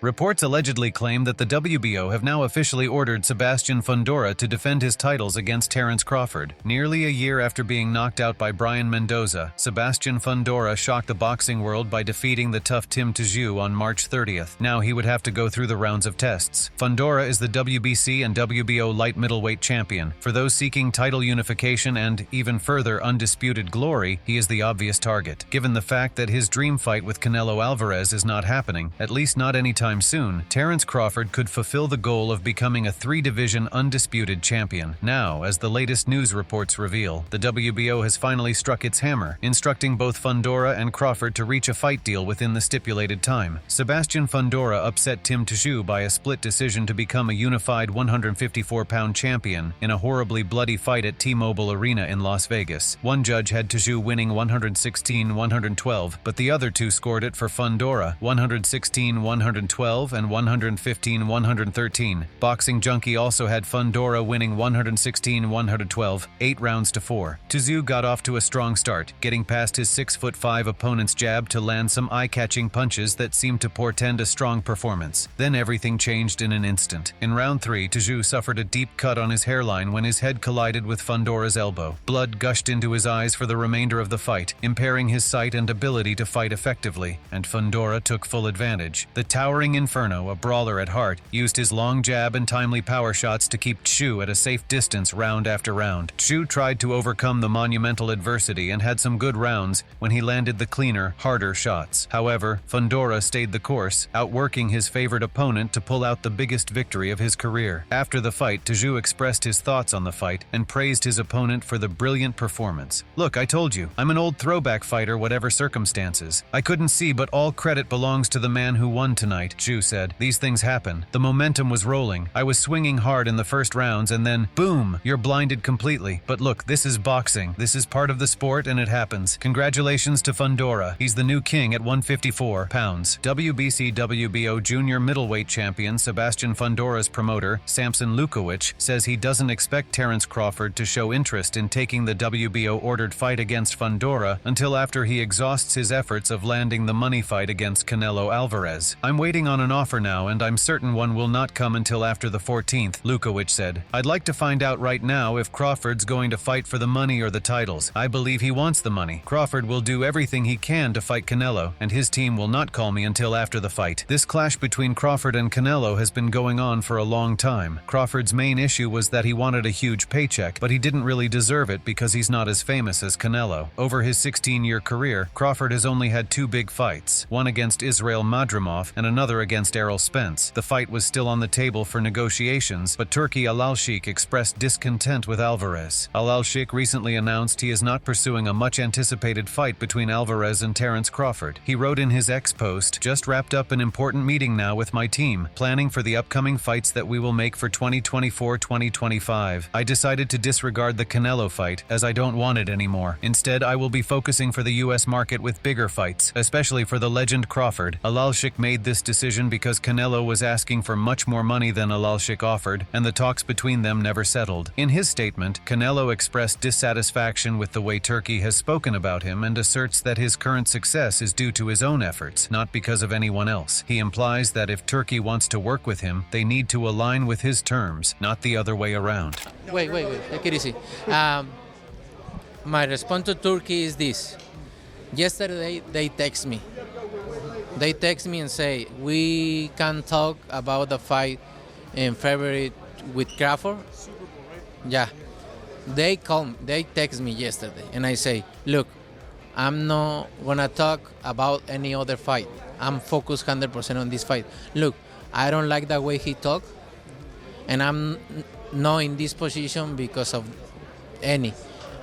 Reports allegedly claim that the WBO have now officially ordered Sebastian Fundora to defend his titles against Terence Crawford. Nearly a year after being knocked out by Brian Mendoza, Sebastian Fundora shocked the boxing world by defeating the tough Tim Tszyu on March 30th. Now he would have to go through the rounds of tests. Fundora is the WBC and WBO light middleweight champion. For those seeking title unification and, even further, undisputed glory, he is the obvious target. Given the fact that his dream fight with Canelo Alvarez is not happening, at least not anytime soon, Terence Crawford could fulfill the goal of becoming a three-division undisputed champion. Now, as the latest news reports reveal, the WBO has finally struck its hammer, instructing both Fundora and Crawford to reach a fight deal within the stipulated time. Sebastian Fundora upset Tim Tszyu by a split decision to become a unified 154-pound champion in a horribly bloody fight at T-Mobile Arena in Las Vegas. One judge had Tszyu winning 116-112, but the other two scored it for Fundora, 116-112 and 115-113. Boxing Junkie also had Fundora winning 116-112, 8 rounds to 4. Tszyu got off to a strong start, getting past his 6'5" opponent's jab to land some eye-catching punches that seemed to portend a strong performance. Then everything changed in an instant. In round 3, Tszyu suffered a deep cut on his hairline when his head collided with Fundora's elbow. Blood gushed into his eyes for the remainder of the fight, impairing his sight and ability to fight effectively, and Fundora took full advantage. The towering Inferno, a brawler at heart, used his long jab and timely power shots to keep Tszyu at a safe distance round after round. Tszyu tried to overcome the monumental adversity and had some good rounds when he landed the cleaner, harder shots. However, Fundora stayed the course, outworking his favored opponent to pull out the biggest victory of his career. After the fight, Tszyu expressed his thoughts on the fight and praised his opponent for the brilliant performance. "Look, I told you, I'm an old throwback fighter whatever circumstances. I couldn't see, but all credit belongs to the man who won tonight," Tszyu said. "These things happen. The momentum was rolling. I was swinging hard in the first rounds and then, boom, you're blinded completely. But look, this is boxing. This is part of the sport and it happens. Congratulations to Fundora. He's the new king at 154 pounds. WBC WBO junior middleweight champion Sebastian Fundora's promoter, Samson Lukowicz, says he doesn't expect Terence Crawford to show interest in taking the WBO-ordered fight against Fundora until after he exhausts his efforts of landing the money fight against Canelo Alvarez. "I'm waiting on an offer now, and I'm certain one will not come until after the 14th, Lukowicz said. "I'd like to find out right now if Crawford's going to fight for the money or the titles. I believe he wants the money. Crawford will do everything he can to fight Canelo, and his team will not call me until after the fight." This clash between Crawford and Canelo has been going on for a long time. Crawford's main issue was that he wanted a huge paycheck, but he didn't really deserve it because he's not as famous as Canelo. Over his 16-year career, Crawford has only had 2 big fights, one against Israel Madrimov and another against Errol Spence. The fight was still on the table for negotiations, but Turki Al-Sheikh expressed discontent with Alvarez. Al-Sheikh recently announced he is not pursuing a much-anticipated fight between Alvarez and Terence Crawford. He wrote in his X post, "Just wrapped up an important meeting now with my team, planning for the upcoming fights that we will make for 2024-2025. I decided to disregard the Canelo fight, as I don't want it anymore. Instead, I will be focusing for the US market with bigger fights, especially for the legend Crawford." Al-Sheikh made this decision because Canelo was asking for much more money than Al-Sheikh offered, and the talks between them never settled. In his statement, Canelo expressed dissatisfaction with the way Turkey has spoken about him and asserts that his current success is due to his own efforts, not because of anyone else. He implies that if Turkey wants to work with him, they need to align with his terms, not the other way around. Wait, take it easy. My response to Turkey is this. Yesterday, they text me. They text me and say, "We can talk about the fight in February with Crawford." Yeah. They text me yesterday, and I say, "Look, I'm not gonna talk about any other fight. I'm focused 100% on this fight. Look, I don't like the way he talk, and I'm not in this position because of any.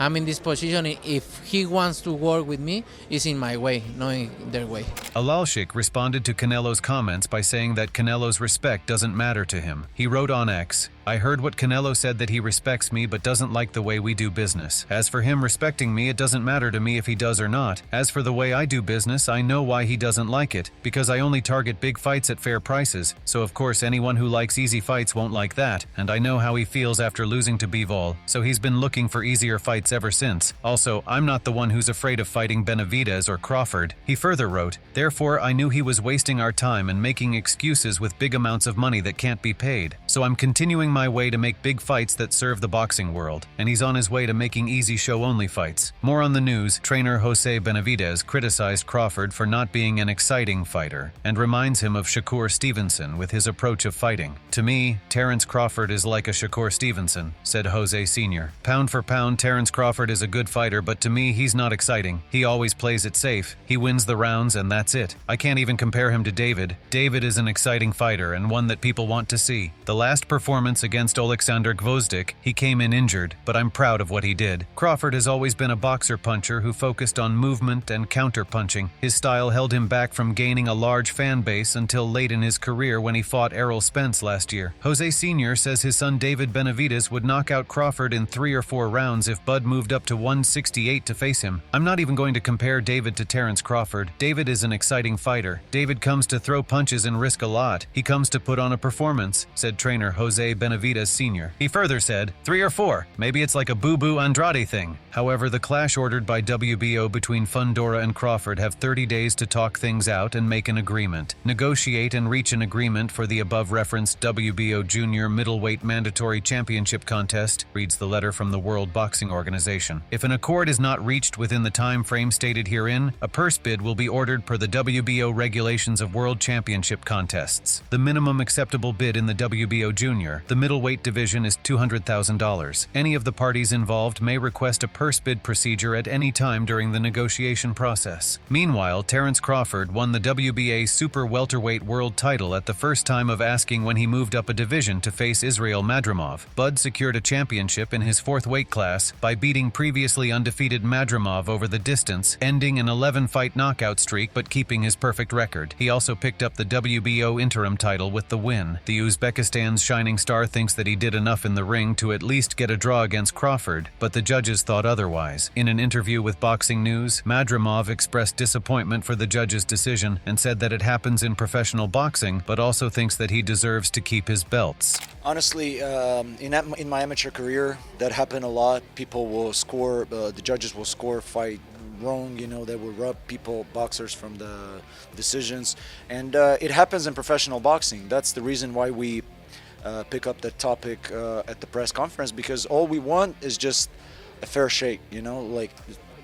I'm in this position. If he wants to work with me, it's in my way, not in their way." Al-Sheikh responded to Canelo's comments by saying that Canelo's respect doesn't matter to him. He wrote on X, I heard what Canelo said, that he respects me but doesn't like the way we do business. As for him respecting me, it doesn't matter to me if he does or not. As for the way I do business, I know why he doesn't like it, because I only target big fights at fair prices, so of course anyone who likes easy fights won't like that, and I know how he feels after losing to Bivol, so he's been looking for easier fights ever since. Also, I'm not the one who's afraid of fighting Benavidez or Crawford. He further wrote, therefore I knew he was wasting our time and making excuses with big amounts of money that can't be paid. So I'm continuing my way to make big fights that serve the boxing world, and he's on his way to making easy show-only fights. More on the news, trainer Jose Benavidez criticized Crawford for not being an exciting fighter, and reminds him of Shakur Stevenson with his approach of fighting. To me, Terence Crawford is like a Shakur Stevenson, said Jose Sr. Pound for pound, Terence Crawford is a good fighter, but to me, he's not exciting. He always plays it safe. He wins the rounds, and that's it. I can't even compare him to David. David is an exciting fighter, and one that people want to see. The last performance against Oleksandr Gvozdyk, he came in injured, but I'm proud of what he did. Crawford has always been a boxer-puncher who focused on movement and counter-punching. His style held him back from gaining a large fan base until late in his career when he fought Errol Spence last year. Jose Sr. says his son David Benavidez would knock out Crawford in 3 or 4 rounds if Bud moved up to 168 to face him. I'm not even going to compare David to Terence Crawford. David is an exciting fighter. David comes to throw punches and risk a lot. He comes to put on a performance, said trainer Jose Benavidez Sr. He further said, 3 or 4. Maybe it's like a boo-boo Andrade thing. However, the clash ordered by WBO between Fundora and Crawford have 30 days to talk things out and make an agreement. Negotiate and reach an agreement for the above-referenced WBO Junior Middleweight Mandatory Championship contest, reads the letter from the World Boxing Organization. If an accord is not reached within the time frame stated herein, a purse bid will be ordered per the WBO regulations of World Championship contests. The minimum acceptable bid in the WBO Junior, the middleweight division, is $200,000. Any of the parties involved may request a purse bid procedure at any time during the negotiation process. Meanwhile, Terence Crawford won the WBA Super Welterweight World title at the first time of asking when he moved up a division to face Israel Madrimov. Bud secured a championship in his 4th weight class by beating previously undefeated Madrimov over the distance, ending an 11-fight knockout streak but keeping his perfect record. He also picked up the WBO interim title with the win. The Uzbekistan's shining star thinks that he did enough in the ring to at least get a draw against Crawford, but the judges thought otherwise. In an interview with Boxing News, Madrimov expressed disappointment for the judge's decision and said that it happens in professional boxing, but also thinks that he deserves to keep his belts. Honestly, in my amateur career, that happened a lot. People will score, the judges will score fight wrong, you know, they will rub boxers from the decisions, and it happens in professional boxing. That's the reason why we pick up that topic at the press conference, because all we want is just a fair shake, you know, like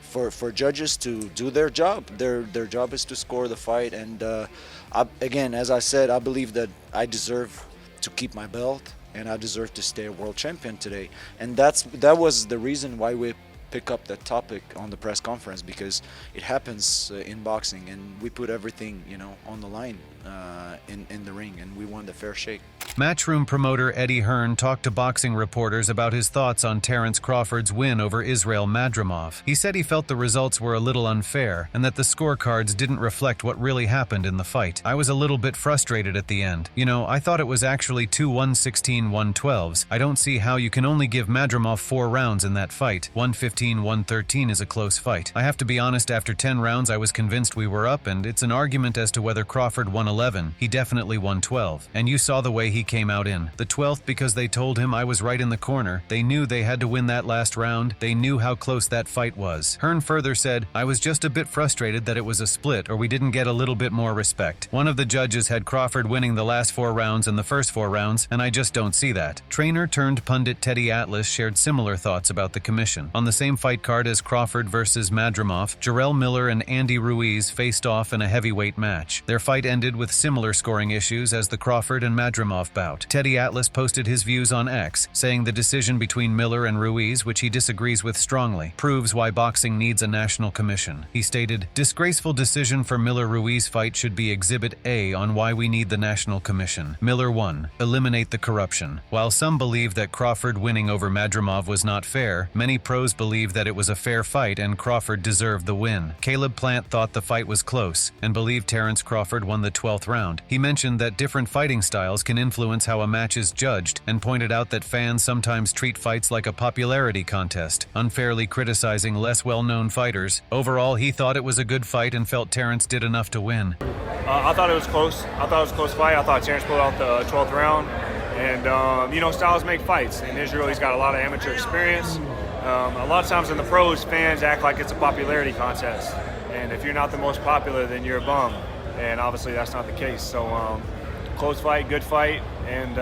for judges to do their job. Their job is to score the fight, and again, as I said, I believe that I deserve to keep my belt and I deserve to stay a world champion today, and that was the reason why we pick up that topic on the press conference, because it happens in boxing, and we put everything, you know, on the line in the ring, and we want a fair shake. Matchroom promoter Eddie Hearn talked to boxing reporters about his thoughts on Terence Crawford's win over Israel Madrimov. He said he felt the results were a little unfair and that the scorecards didn't reflect what really happened in the fight. I was a little bit frustrated at the end. You know, I thought it was actually 2 116-112s. I don't see how you can only give Madrimov 4 rounds in that fight. 115-113 is a close fight. I have to be honest, after 10 rounds I was convinced we were up, and it's an argument as to whether Crawford won 11. He definitely won 12. And you saw the way he came out in the 12th, because they told him I was right in the corner. They knew they had to win that last round. They knew how close that fight was. Hearn further said, I was just a bit frustrated that it was a split, or we didn't get a little bit more respect. One of the judges had Crawford winning the last 4 rounds and the first 4 rounds, and I just don't see that. Trainer turned pundit Teddy Atlas shared similar thoughts about the commission. On the same fight card as Crawford versus Madrimov, Jarrell Miller and Andy Ruiz faced off in a heavyweight match. Their fight ended with similar scoring issues as the Crawford and Madrimov bout. Teddy Atlas posted his views on X, saying the decision between Miller and Ruiz, which he disagrees with strongly, proves why boxing needs a national commission. He stated, disgraceful decision for Miller-Ruiz fight should be Exhibit A on why we need the national commission. Miller 1. Eliminate the corruption. While some believe that Crawford winning over Madrimov was not fair, many pros believe that it was a fair fight and Crawford deserved the win. Caleb Plant thought the fight was close and believed Terence Crawford won the 12th round. He mentioned that different fighting styles can influence influence how a match is judged and pointed out that fans sometimes treat fights like a popularity contest, unfairly criticizing less well-known fighters. Overall, he thought it was a good fight and felt Terence did enough to win. I thought it was close. I thought it was a close fight. I thought Terence pulled out the 12th round. And, you know, styles make fights. In Israel, he's got a lot of amateur experience. A lot of times in the pros, fans act like it's a popularity contest. And if you're not the most popular, then you're a bum. And obviously that's not the case. So close fight, good fight. And,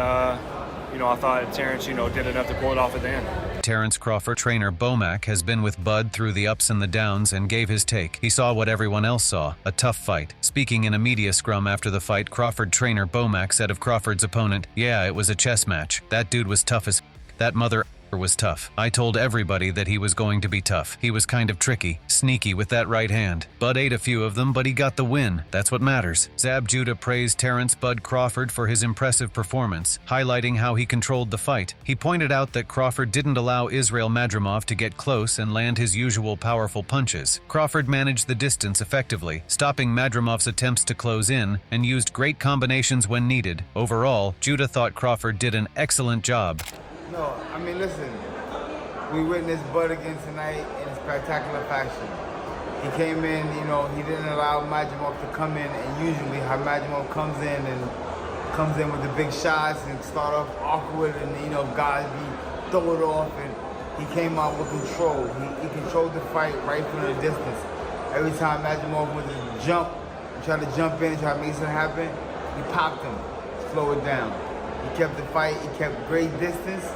you know, I thought Terence, you know, did enough to pull it off at the end. Terence Crawford trainer Bomac has been with Bud through the ups and the downs and gave his take. He saw what everyone else saw, a tough fight. Speaking in a media scrum after the fight, Crawford trainer Bomac said of Crawford's opponent, "Yeah, it was a chess match. That dude was tough as that mother was tough. I told everybody that he was going to be tough. He was kind of tricky, sneaky with that right hand. Bud ate a few of them, but he got the win. That's what matters." Zab Judah praised Terence Bud Crawford for his impressive performance, highlighting how he controlled the fight. He pointed out that Crawford didn't allow Israel Madrimov to get close and land his usual powerful punches. Crawford managed the distance effectively, stopping Madrimov's attempts to close in, and used great combinations when needed. Overall, Judah thought Crawford did an excellent job. No, I mean, listen, we witnessed Bud again tonight in a spectacular fashion. He came in, you know, he didn't allow Madrimov to come in, and usually how Madrimov comes in with the big shots and start off awkward, and, you know, guys be throw it off, and he came out with control. He controlled the fight right from the distance. Every time Madrimov would just jump, try to jump in, try to make something happen, he popped him, slow it down. He kept the fight, he kept great distance.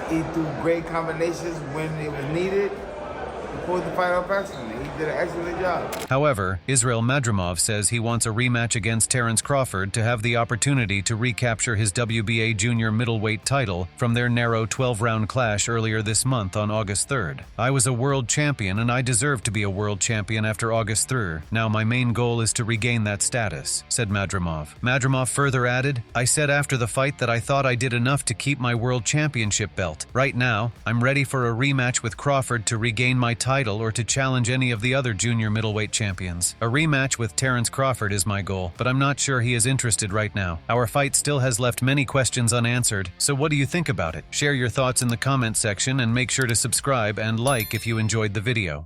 He threw great combinations when it was needed. He pulled the fight off excellently. He did an excellent job. However, Israel Madrimov says he wants a rematch against Terence Crawford to have the opportunity to recapture his WBA junior middleweight title from their narrow 12-round clash earlier this month on August 3rd. "I was a world champion and I deserve to be a world champion after August 3rd. Now my main goal is to regain that status," said Madrimov. Madrimov further added, "I said after the fight that I thought I did enough to keep my world championship belt. Right now, I'm ready for a rematch with Crawford to regain my title or to challenge any of the other junior middleweight champions. A rematch with Terence Crawford is my goal, but I'm not sure he is interested right now. Our fight still has left many questions unanswered, so what do you think about it? Share your thoughts in the comment section and make sure to subscribe and like if you enjoyed the video."